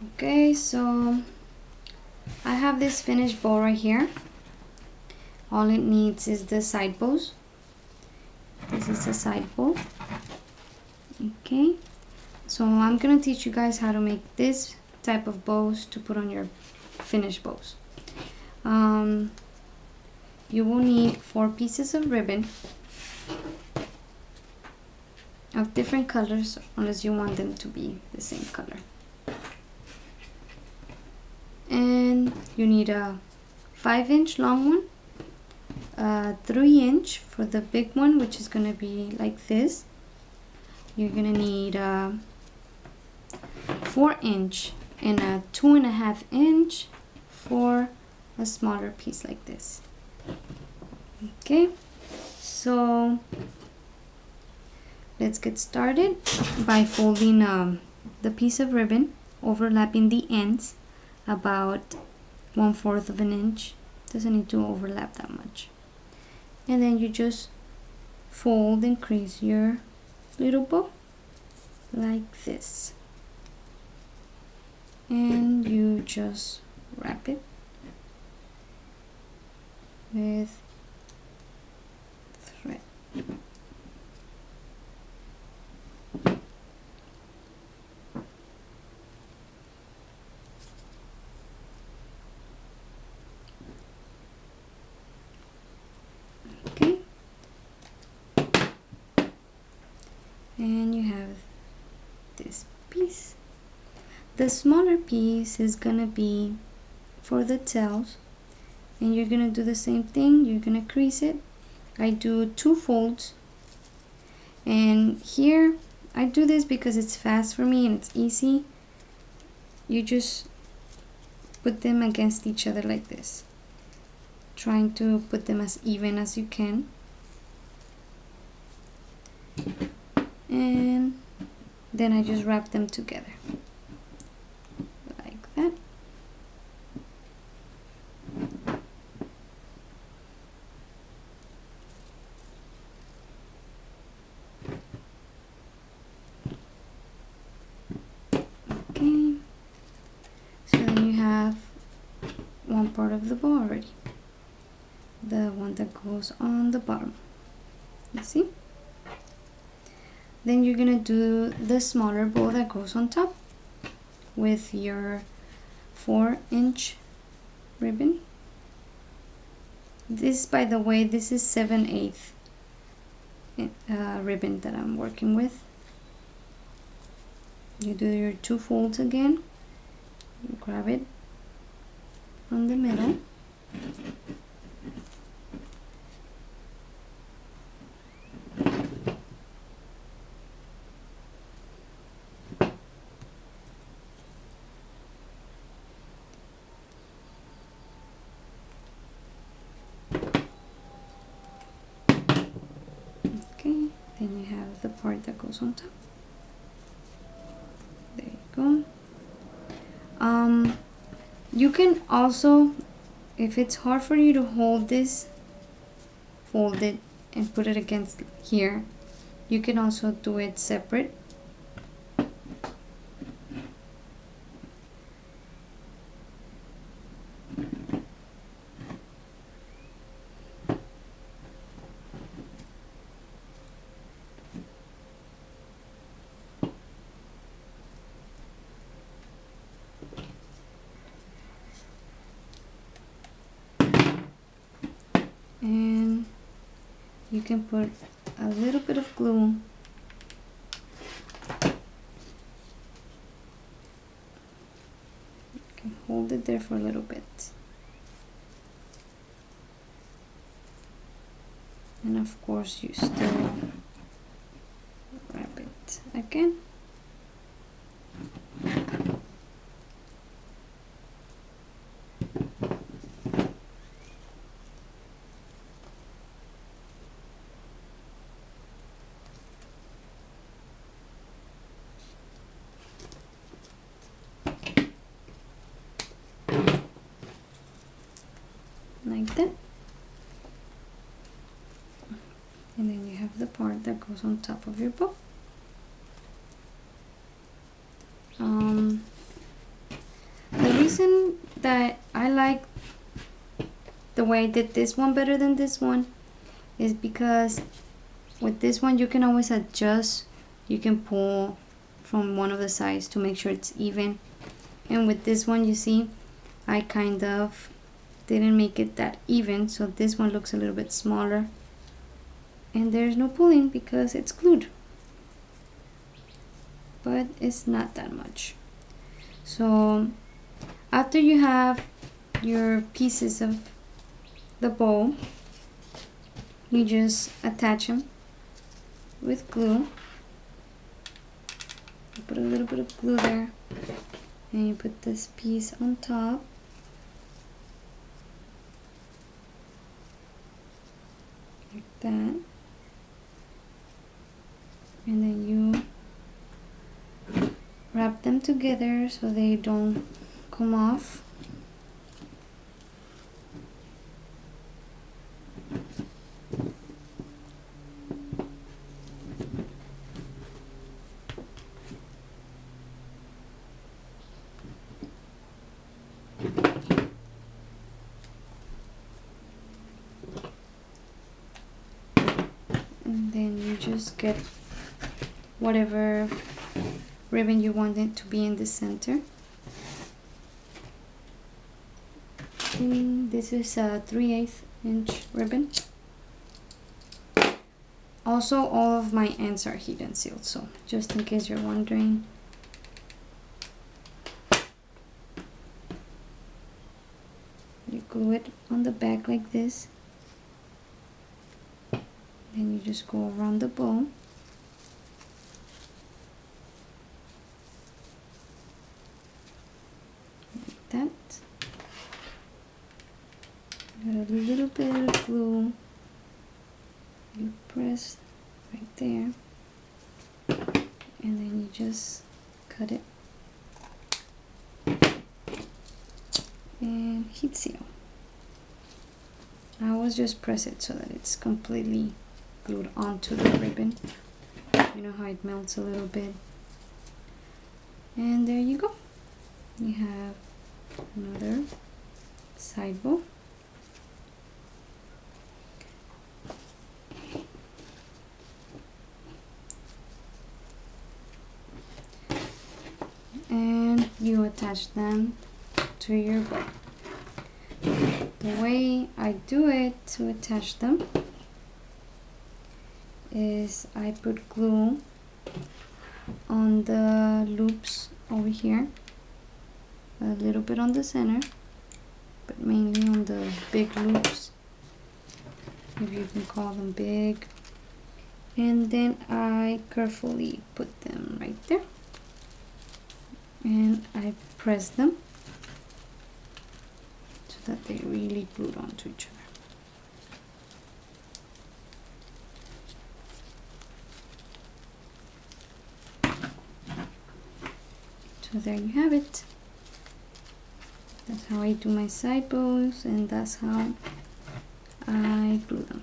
Okay, so I have this finished bow right here. All it needs is the side bows. This is the side bow. Okay, so I'm gonna teach you guys how to make this type of bows to put on your finished bows. You will need 4 pieces of ribbon of different colors, unless you want them to be the same color. And you need a 5-inch long one, a 3-inch for the big one, which is gonna be like this. You're gonna need a 4-inch and a 2.5-inch for a smaller piece like this. Okay, so let's get started by folding the piece of ribbon, overlapping the ends about 1/4 of an inch. Doesn't need to overlap that much. And then you just fold and crease your little bow like this. And you just wrap it with thread. Okay, and you have this piece. The smaller piece is gonna be for the tails, and you're gonna do the same thing. You're gonna crease it. I do 2 folds, and here I do this because it's fast for me and it's easy. You just put them against each other like this, trying to put them as even as you can. And then I just wrap them together like that. Okay, so then you have one part of the bow already, the one that goes on the bottom, you see. Then you're gonna do the smaller bow that goes on top with your 4-inch ribbon. This, by the way, this is 7/8 ribbon that I'm working with. You do your 2 folds again, you grab it from the middle, okay, then you have the part that goes on top. There you go. You can also, if it's hard for you to hold this, fold it and put it against here. You can also do it separate. And you can put a little bit of glue you can hold it there for a little bit, and of course you still wrap it again. Like that. And then you have the part that goes on top of your bow. reason that I like the way I did this one better than this one is because with this one you can always adjust. You can pull from one of the sides to make sure it's even. And with this one, you see, I kind of didn't make it that even, so this one looks a little bit smaller. And there's no pulling because it's glued. But it's not that much. So after you have your pieces of the bow, you just attach them with glue. You put a little bit of glue there, and you put this piece on top. Like that. And then you wrap them together so they don't come off. And then you just get whatever ribbon you want it to be in the center. And this is a 3/8 inch ribbon. Also, all of my ends are heat and sealed, so just in case you're wondering. You glue it on the back like this. Then you just go around the bow. Like that. Got a little bit of glue. You press right there. And then you just cut it. And heat seal. I always just press it so that it's completely glued onto the ribbon. You know how it melts a little bit. And there you go. You have another side bow. And you attach them to your bow. The way I do it to attach them is I put glue on the loops over here, a little bit on the center, but mainly on the big loops, if you can call them big. And then I carefully put them right there, and I press them so that they really glued onto each other. So there you have it. That's how I do my side bows, and that's how I glue them.